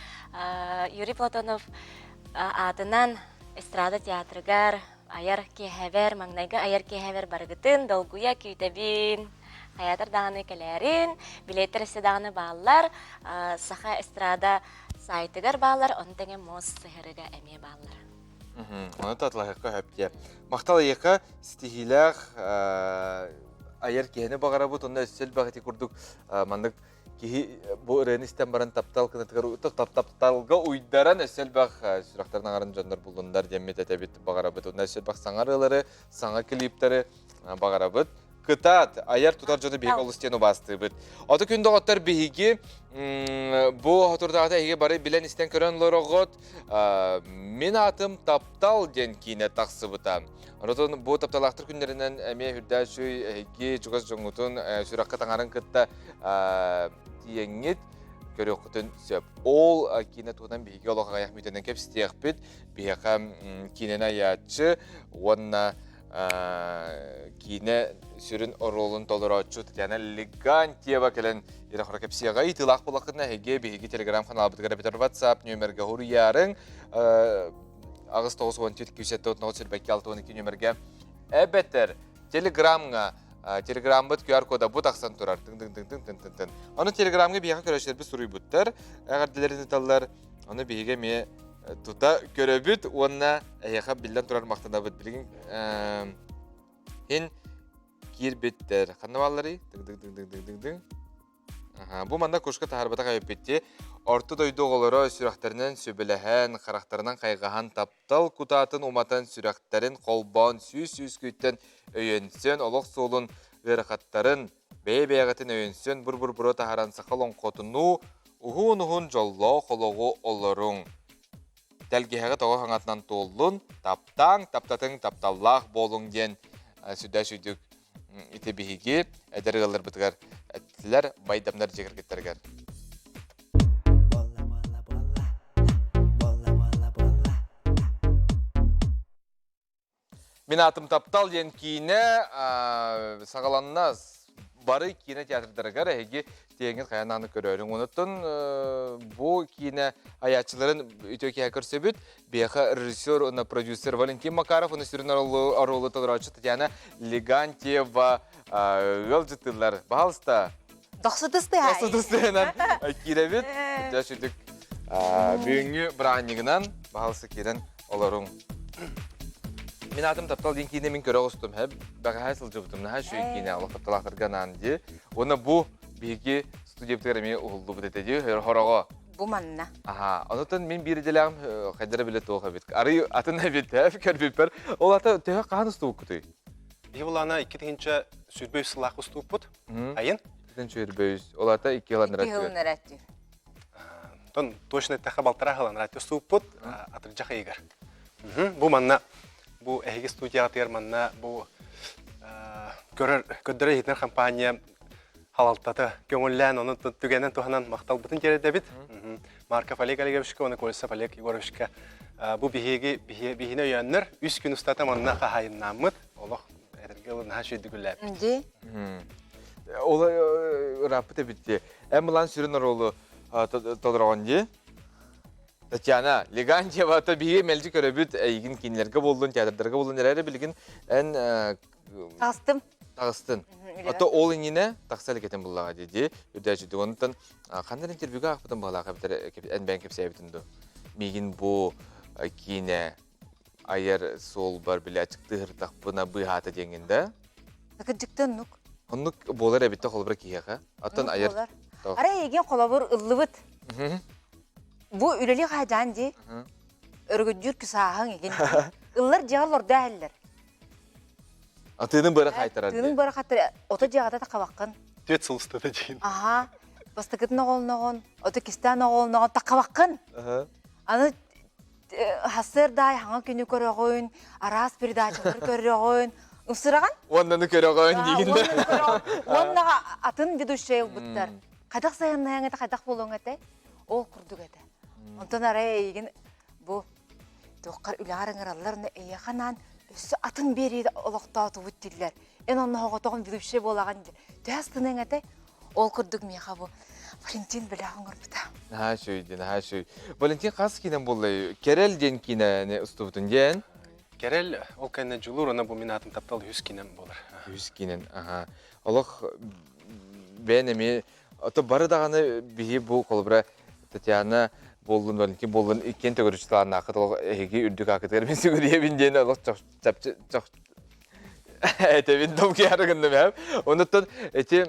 Юрий Платонов атынан эстрада театрыгар аяр кехәвер, маңнайға аяр кехәвер барғытын, долгуя күйтәбін, хаятыр дағаны кәләрін, билеттер дағаны баллар, саха эстрада сайтыгар баллар, онтаңа моз сығырыға әме баллар. Оны татлахыққа хөпте. Мақталы еқа стихилях айыр кені бағара бұд, онда өссел бағыты күрдік мандық кейі бұл үреністен баран таптал кінетігер тапталға ұйдаран өссел бақ сүрақтарын ағарын жандар бұлдындар демет әтәбетті бағара бұд. Онда өссел бақ саңарылары, саңа клиптары бағара бұд. Кытат, айар тутар жоны бейік олы стену басты бұд. Оты күнді ғоттар бейігі бұл ғотырдағыда еге бары білен істен көрін лорығыт мен атым таптал ден кейіне тақсы бұта. Онытын бұл тапталақтыр күндерінен әме хүрдә шүй еге жүгіз жоңғытын сүраққа таңарын күтті тиеңет көрі құтын сөп. Ол кейіне туғынан бейігі олыға аяқ мүйтенен кеп стеяқ бұд. Бейіға кейінен аячы, онына кейіне сүрін оролын толырачу Татьяна Легантьева келен ерақыра кепсияға итылақ болақына әге бейгі телеграм канал бұдығара бетер WhatsApp нөмерге ғұры ярың ағыз 9-12-276-12 нөмерге әбеттер телеграмбыт QR кода бұд ақсан тұрар. Оны телеграмға бейіға көрәшілер біз сұрый бұттар. Әғарділерін ұталылар, оны бейіге ме тута көрөбүт, онна әйеға білден тұрар мақтанда бұд білген хен кирбеттер. Қанна баллары? Бұл манда көшкі тағарбата қайыпетте. Орты дойды оғылары сүрақтарынан сөбіліхән, қарақтарынан қайғахан таптал күтатын уматан сүрақтарын қолбан сүйіс көйттен өйенсен, олық солын ғырқаттарын бәй-бәйғатын өйенсен, бұр-бұр-бұр тағаран сақалын қотыну, ұғын-ұғын жоллау қолығы олырың. Тәлгеһәгә тауы хаңатынан толлун, таптаң, таптатың, тапталлах болуң ден сүдә шүйдік ите бейге әдәргілер бұтығар әттілер байдамдар жегір кеттергер. Мен атым таптал ден кейіне сағаланына бары кейіне театрдарығар әйге теңіз қаянағыны көрерің. Оныттың бұл кейіне аятчыларын өтеке көрсе бүт, бейқа режиссер, продюсер Валентин Макаров, оны сүрін аролы толырачы Татьяна Легантьева ғылжыттылар. Бағалыста? Доқсыдысты ай. Доқсыдыстығынан кейіне бүт. Жәшүдік бүйіңі бірағынығынан бағалысы кейден оларың. Мен атым таптал дейін кейіне мен көрі ғыстым. Бәға сылжы бұтым. Наға шөй кейіне алып тапталақтырған анды. Оны бұ бейге студия біткері мен ұғылды бұд етеді. Хорағы. Бу манна. Аха, онытын мен бері делағым қайдара білет оға бет. Ары атын әбет, көрбеп бір. Ол аты төғі қаған ұстуы күті? Ивлана 2-тігінші сүрбөй сылақ ұстуып бұд, айын? 2-тігінші үрбөйіз. Ол аты 2 ғылан 2 жылын рәттю. Тон точно тәқі балтыра ғылан рәтті ұстуып бұд, атыр жақы егір. Бұ манна, бұ әйгі студияға тегер манна, бұ көдірі етінер компания халалтаты көңіллән, оны түгенен туғанан мақтал бұтын кереді бит. Марков Олег Олеговичка, оны Колесов Олег Егоровичка. Бұ бейіне өйеннер, 3 күн ұстаты манна қағайын намыд, олық әргілі наға шүйді күлләп. Үнде? Ол рапыты бітті. Әмілан сүрін оролы толыраған де. Татьяна, Легантьева ата бейге мәлжі көрөбіт әйгін кейінлерге болдың, театрдарға болдың, әрі білген ән Тағыстым. тағыстын. Ата ол инене тақсалы кетен бұллаға деді. Өді әжіді онытын қандар интервьюға ақпытын бағалаға ән бән кеп сәйбітінді. Мегін бұ кейіне айыр сол бар білі әчікті ғыртақ бұна бұйхаты деңгенді. Тәкіджіктен нүк. Онық болар әбітті қолбыра кейеға. Атын айыр. Ара еген қолабыр ұллыбыт. Бу үлелі қайдан де өргіджүр күсағын еген. Ұллар жағалар дәлілер. Атының бары қайтарады. Тының бары қайтар, ота жағада да қабаққын. Төт сылыстады дейін. Аха, бастықыт нағол-нағон, ота кесті нағол-нағон, та қабаққын. Аны хасыр дай, хаңа күні көрі қойын, арас бір дай чағыр көрі қойын. Ұсыраған? Оннаны көрі қойын дегенді. Оннаға атын ведущай ұлбыттар. Қайдақ сайынна яңыта, қайдақ болуң әті, ол күрдік әті. Онтан арай еген бұл тоққар үлағарың араларына әйеқанан өсі атын берейді олықтауты өттілер. Ән онна оғытоғын ведущай болаған дер. Төәстінің әті, ол күрдік меға бұл. Валентин білағын ғырбыта. Наға шөйді, наға шөй. Валентин қасы кейінен болды? Керел ден кейінен ұстуытын ден? Керел, ол кәне жылур, оны бұл мен атым таптал 100 кейінен болыр. 100 кейінен, аха. Олық бән әме, оты бары дағаны бейі бұл қолыбыра Татьяна болдың, Валентин болдың, иккен төгіріштілерін ақыт, олық әйге үрдік ақыт әрмен сүгіребін ден, олық жоқ әтебін толки арығындым әп. Оныттан әте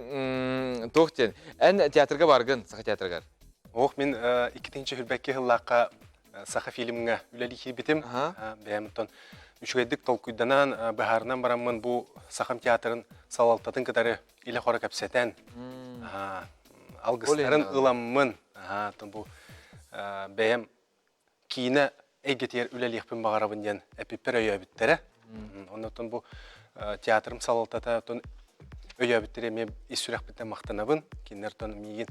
тоқтен. Ән театрға барғын, сақа театрға? Оқ, мен 2-тінші хүрбәкке ғыллаққа сақа фильміңі үләлі кейбетім. Бәйіміттен үшігедік толкүйданан, бұхарынан барамын бұл сақам театрын салалтатын кітары илі қора кәпсетен. Алғыстарын ұламын. Бұл бәйім кейіні әйгетер үләлі еқпен бағарабын ден әпіппер өй өбіттері. Оныттан бұл театрым салалтата өй өбіттері мен исүрәқ біттен мақтанабын. Кейінер тон мейгін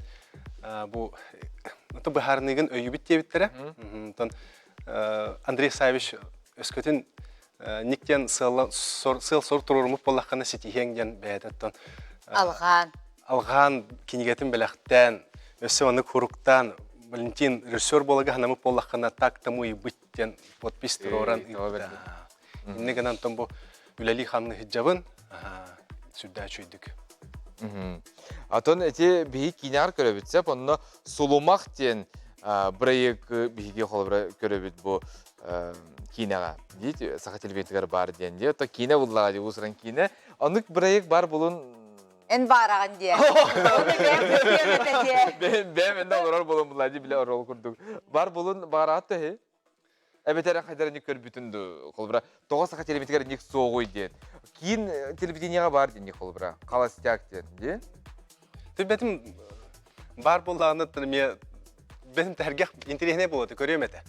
бұл бұхарынығын өй өбіт дебіттері. Андрей Савич өскөтін Никтен сыл сор тұрырмып болаққаны сетихеңден бәйдеттен. Алған кенегетін біләқтен, өсі оны құруқтан, Валентин режиссер болығы ғанамып болаққаны так тому и бұттен подпис тұроран. Иннегенен тон бұл үләлі қанны хиджабын сүрді әчүйдік. Атын әте бейі кейінар көребітсеп, онына сұлумақ ден бірайық бейге қолыбыра көребіт бұл кейінаға. Дейді, сақа телевизиялар бар денде. Ота кейіне бұллаға де ұсыран кейіне. Анық бірайық бар бұлын... Ән бараған де. Бәм әнді олар болын бұлла де біле орол күрдік. Бар бұлын бағарағатты, хе? Әбетәрін қайдары нек көр бүтінді қолыбыра. Тоға сақа телевизиялар нек соғой ден. Кейін телевизияға бар ден, қолыбыра. Қаластяк ден, де? Бәтім бар болағаны бәтім тәргеқ интересіне болады, көрем әті.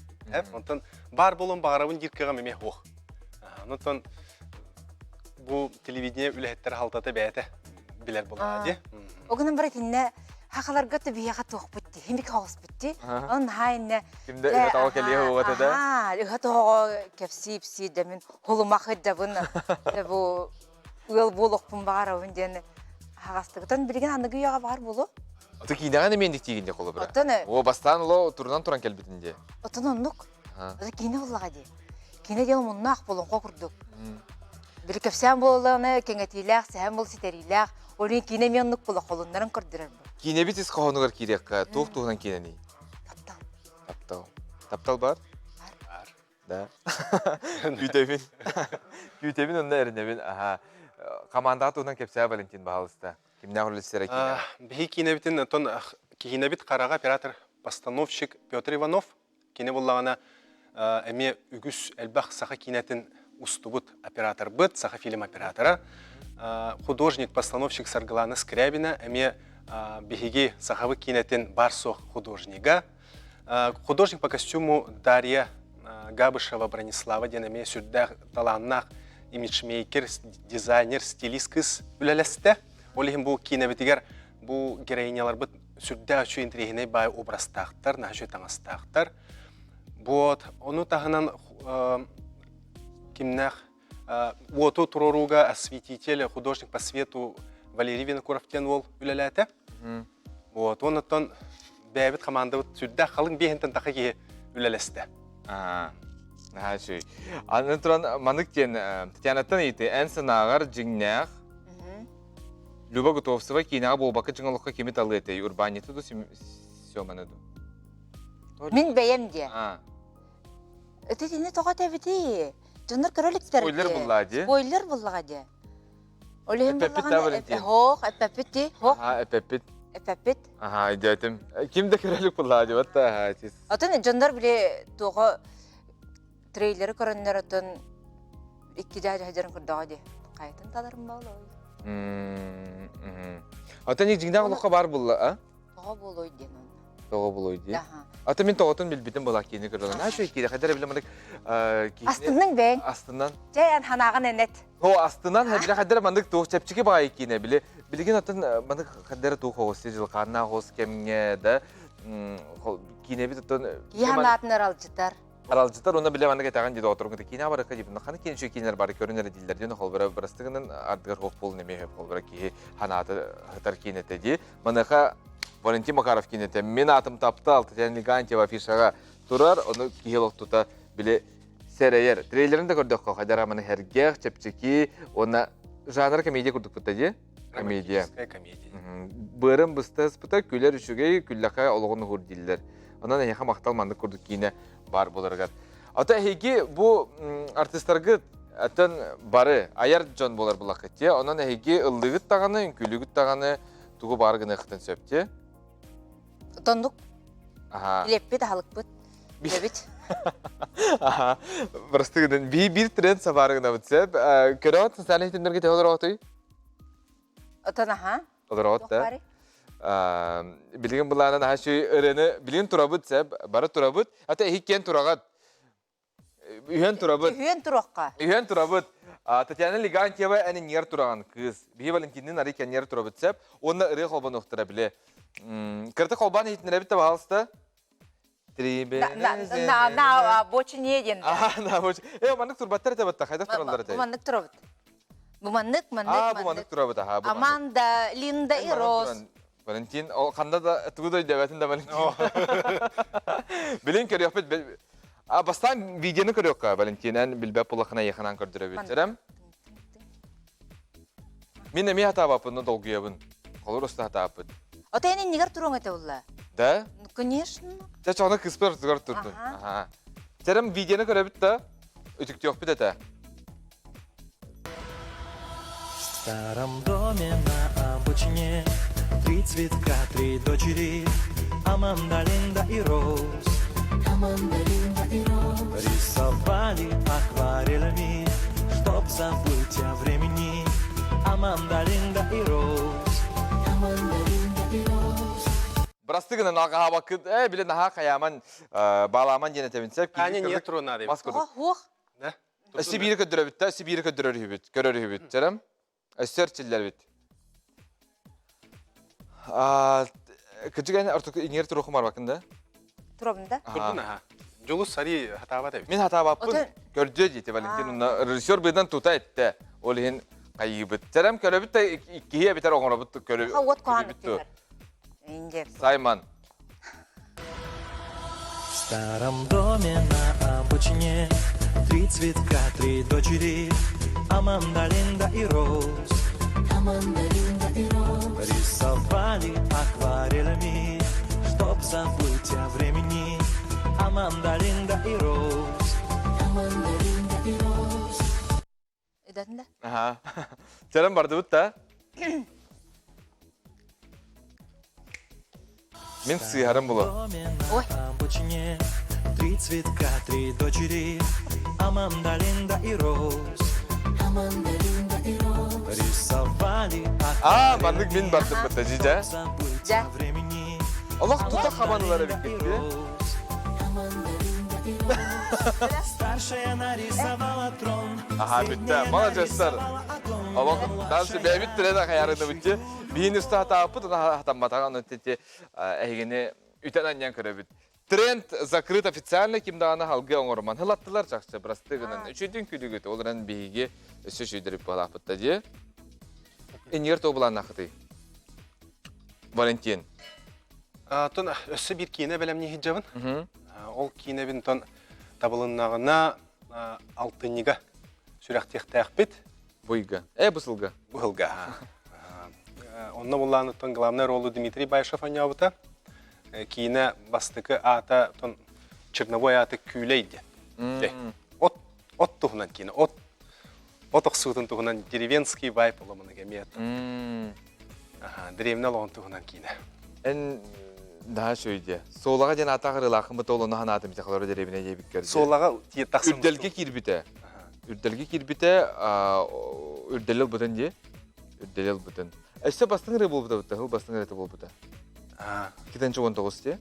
Онтан бар болын бағарабын жиркіға меме оқ. Онтан бұл телевидение үләттері халтаты бәйті білер болады. Оғының бір етінне хақаларға түбияға тоқ бұтті, хемік қауыз бұтті. Оның хайынне... Кімді үгіт ағы кәліе оғаты да? Үгіт оғы кәпсі-псі дәмін ғолымақы дәбін. Бұл болықпын бағарабын дәні хағастығыдан білген анығы үйаға бар болу. Оты кейінаған емендік тегінде қолы бұра? О, бастан ұлы тұрынан тұран кәлбітінде? Отын онық. Оты кейіне олаға де. Кейіне де мұннақ болын қоқырдық. Бір көпсен болуыны кеңетейләқ, сән бол сетерейләқ. Олен кейіне мен ұнық болы қолындарын көрдірер бұл. Кейіне бітіз қоғанығыр керек, туқ-туғынан кейіне не? Таптал. Таптал. Таптал бар? Бар. Да. Күтемин. Күтемин онда эрнебин. Аха. Команда туынан кепсә Валентин Бахалыста. Кимнә хулисера кинә. Бихи кинебитин тон кинебит карага оператор постановщик Петр Иванов кине буллагана эме үгүс элбах саха кинетин устубут оператор быт саха фильм оператора художник постановщик Саргалана Скрябина эме бихиги сахавы кинетин барсох художника художник по костюму Дарья Габышева Бронислава денеме сүрдә таланнак имиджмейкер дизайнер стилист кыз үлелесте олихин бу кинебитигер бу героинялар быт сүрдә үчү интригине бай образтактар нахчу таңастактар вот ону тахынан кимнах вот туроруга осветитель художник по свету Валерий Винокуровтен ол үлеләте вот онтон бәбит команда сүрдә халын бехентен тахаги үлелесте Нахачы. Аны туран маныктен Татьянаттан ите энсенагар жиңнах. Люба Гутовцева кинага болбакы жыңалыкка кемет алды эте урбаниту ду сёманыду. Мен бәем де. А. Это не тоға тәбіті. Жондар көріліктер. Спойлер буллади. Спойлер буллади. Олем Эпепит та Валентин. Хоқ, эпепити. Хоқ, Ага, эпепит. эпепит. Ага, идетим. Кимде көрөлүк буллади, вот та хатис. Атын жондар биле тоға трейлері көрінлер атын 2 жағы жадырын көрдіға де. Қайтын таларым бағылы. Ата ник жиңнага лукка бар булла, а? Тоға болой ден оны. Тоға болой ди. Аха. Ата мен тоғытын билбитим була кийини көрөлгөн. Ашу кийди хадара билемадык. Астынның бәң. Астынан. Жайан ханағын әнет. О, астынан хадара хадара мандык тоқ чепчиге бай кийне биле. Билеген атын мандык хадара тоқ хосы жыл карна хос кемге да кийне бит атын Яханатынар алжытар. Аралжытар оны биле мандык айтаган диде отургунда кийне бар ка дибин. Ханы кийин шөкинер бар көрүнөр дилдер ден холбара барастыгынын ардыгар хоп бол неме хеп холбара ки ханаты хатар кинете ди. Манаха Валентин Макаров кинете. Мен атым таптал Татьяна Легантьева афишага турар, оны киелок тута биле серейер. Трейлеринде көрдүк ко хадара маны хергех чепчики, оны жанр комедия көрдүк бутта ди. Комедия. Бырым быстас бута күлөр үшүгөй күллака ологону хурдиллер. Онан яха мактал мандык көрдүк кине бар боларгат. Ата хеги бу артисттаргы атын бары аяр жон болар булакытте. Онан хеги ылдыгыт таганы, күлүгүт таганы тугу баргыны хытын сөпте. Тондук. Аха. Леппет халык бут. Бебит. Аха. Барыстыгын бир тренд сабарыгына бутсеп, көрөт салихтимдерге теолор отой. Отан аха. Олорот да. Билген буланан хашы өрені билген турабыт сәп, бары турабыт. Ата хиккен турагат. Үйен турабыт. Үйен туракка. Үйен турабыт. Татьяна Легантьева әне нер тураган кыз. Бие Валентиннин арикен нер турабыт сәп, онна ыры холбан оқтыра біле. Кырты холбан хитнере бітті бағалысты? На бочы не еден. На бочы. Мандык турбаттар әтәбітті, қайдақ туралар әтәй? Бумандык турабыт. Бумандык. Бумандык турабыт. Аманда, Линда и Рос. Валентин, қанда да тұғыдай дәбәтін да Валентин. Білін көрек бет. Бастан видеоны көрек қа, Валентин, ән білбәп болақына еқынан көрдірі беттерім. Мен әме хата бапыны долгуя бұн. Қолыр ұста хата бапын. Ота әнен негер тұрың әте ұлла? Да? Конечно. Чачағына кыспыр тұғыр тұрды. Терім видеоны көрі бітті, үтікті yok бит әті. В старом доме на обочине 3 цветка, 3 дочери, Аманда, Линда и Роуз. Рисовали акварелями, чтоб забыть о времени. Аманда, Линда и Роуз. Брастыгынан алға бақыт, біле наға қаяман баламан дене тәбінсеп. Аня не трудно дейм. Хоқ. Да? Сибирі көдірі бітті, Сибирі көдірі бит, көрірі бит, терім. Сөрчілдер бит. Кычыган артык иңер туруху бар бакында. Турабында? Көрдүн аха. Жолу сари хатаба дейм. Мен хата баппын. Көрдү дейти Валентин. Режиссер быдан тута этте. Ол хин кайыбыт. Терем көрөбүт та икие битер оңоробут көрөбүт. Хавот коан битер. Инде. Сайман. В старом доме на обочине 3 цветка, 3 дочери, Аманда, Линда и Роуз. Рисовали акварелями, чтоб забыть о времени. Аманда, Линда и Роуз. Эдәнле. Ага. Жарам барды бут та. Мен сыйгарым було. доме Ой. на обочине 3 цветка, 3 дочери, Аманда, Линда и Роуз. Рисовали А, мандык мен барды бут та жижа. забыть Да. о времени. Аллах тута хаманылары бекетти. Старшая нарисовала трон. Ага, битті. Молодецтер. Аллах, дансы бәбит тіреді қаярыны бітті. Бейін үсті хатапыт, хатаматаған өттеті әйгені үтен аннан көрі біт. Тренд закрыт официально кимдағаны халғы оңырман. Хылаттылар жақсы, бірастығынан. Үшедің күдігіті, оларан бейге үсі шүйдіріп бағалақ бұтта де. Энер тобылан нақыты. Валентин. Тон өссі бір кейіне бәлемне хиджабын. Ол кейіне бін тон табылыннағына алтынниға сүрәқтеқтәқ бет. Бұйға. Бұсылға. Бұғылға. Онна болланы тон главный ролы Дмитрий Байшев анябыта. Кейіне бастықы ата тон Черновой аты күйлейді. От тұғынан кейіне. От оқсуытын тұғынан деревенский вайп олымыны кемет. Древні лоғын тұғынан кейіне. Эн daha şöyle. Soğlağa den atağır laqım bit olunu hanatım taqları deribine yebik kerdi. Soğlağa taqsım. Ürdelge kirbite. Ürdelge kirbite ürdelel butun diye. Ürdelel butun. Эссе бастың ры болбуда бутта, хыл бастың ры болбуда. 2-19 те.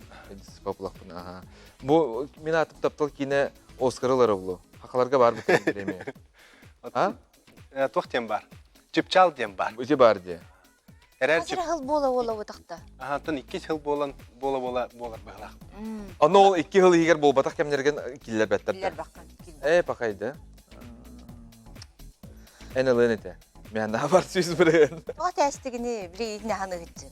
Популак буна. Ага. Бу мен атып таптал кине Оскарлары болу. Хакаларга бар бут дереме. А? Тоқтен бар. Чипчал дем бар. Үзе бар де. Әрәр Қазір хыл бола отақта. Тон 2 жыл болар бағылақ. Аны ол 2 жыл егер болбатак кемнерген киллер бәттер. Билер баққан. Пақайды. Әне ленете. Мен бар сөз бірген. Оға тәстігіне білейіне ханы күтті.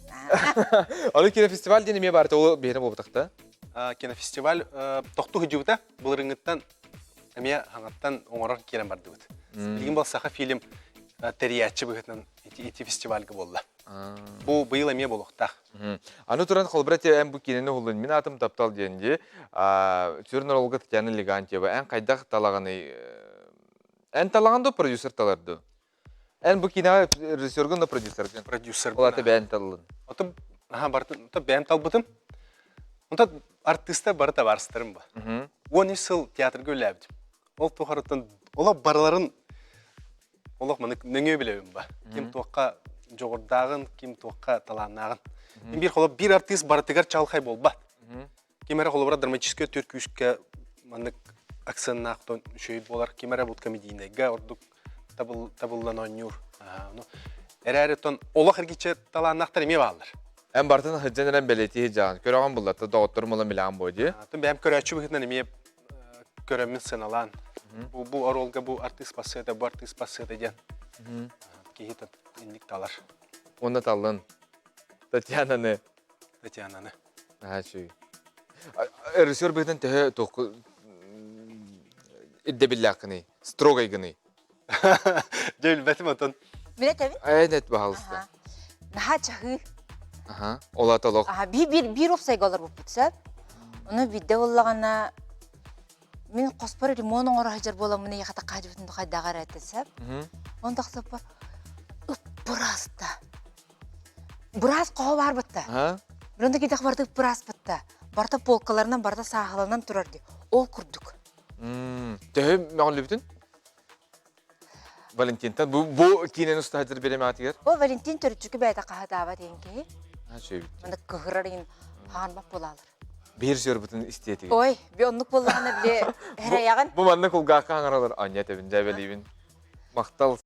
Аны кинофестиваль дене ме барды, ол бейрі болбатақта? Кинофестиваль тоқту хүджібіті бұл рыңыттан әме хаңаттан оңырар керен барды бұд. Білген бол сақа фильм Терриячи бұғытынан ити фестивальға болды. Бұл бұйыл әме болуқтақ. Аны тұран қолбірәте ән бұл кенені олын. Мен атым таптал дейінде, түрін олғы Татьяна Легантьева ән қайдақ талағаны, ән талағанды продюсер таларды. Ән бұл кенеға режиссерген да продюсерген. Продюсер. Ол аты бән талын. Оты бән тал бұтым. Онта артиста барыта барыстырым ба. 10 сыл театрға өләбдім. Ол тұғарытын, ола барларын олық мұны нөңе білеуім ба. Кем туаққа жоғырдағын, кем туаққа таланағын. Мен бір қолы бір артист барытығар чалқай бол ба. Кемәрі қолы бұра драматическе түркүшке мұны аксеннақтон шөйд болар. Кемәрі бұд комедийнеге ордық табылдан ойнюр. Әрәрі тон олық әргече таланақтар еме балыр. Ән бартын хыджан әрін бәлеті жағын. Көріған бұллаты доғыттыр мұлы милаған бойды. Бәм көрәчі бұғытынан еме көрәмін сыналан. Бұл оролға бұл артист басыды, бұл артист басыды ден. Кейті індік талар. Оны талын. Татьянаны. Татьянаны. Режиссер бұғытын тәхі тоқы иддебілләқіні, строгайғыны. Дөйл бәтім отын. Мен әтәбін? Әйнет бағалысты. Наха чағы. Ола талық. Bir опсайға олар болып бұтсап. Оны бидде олағана мен қоспары ремонын ора хажар боламын яқата қажыбытынды қайдағар әтесіп. Оны тақсап бар. Бұраста. Бұрас қоға бар бұтта. Бірінді кедек барды бұрас бұтта. Барда полкаларынан, барда сағылынан тұрарды. Ол күрдік. Тәхі мәғын лөбітін? Валентинтан. Бұл кейінен ұста хажар береме атығар? Ол Валентин түрітчікі бәйді қағадава дейінке. Шөй бітті. Мұнды күғырарын хағанбақ болалыр. Бір жөр бүтін істетігі. Ой, бе онлық болағаны біле әрі аяғын. Бұл манны қолға қаңыралар. Anya тәбін, жәбелейбін. Мақтал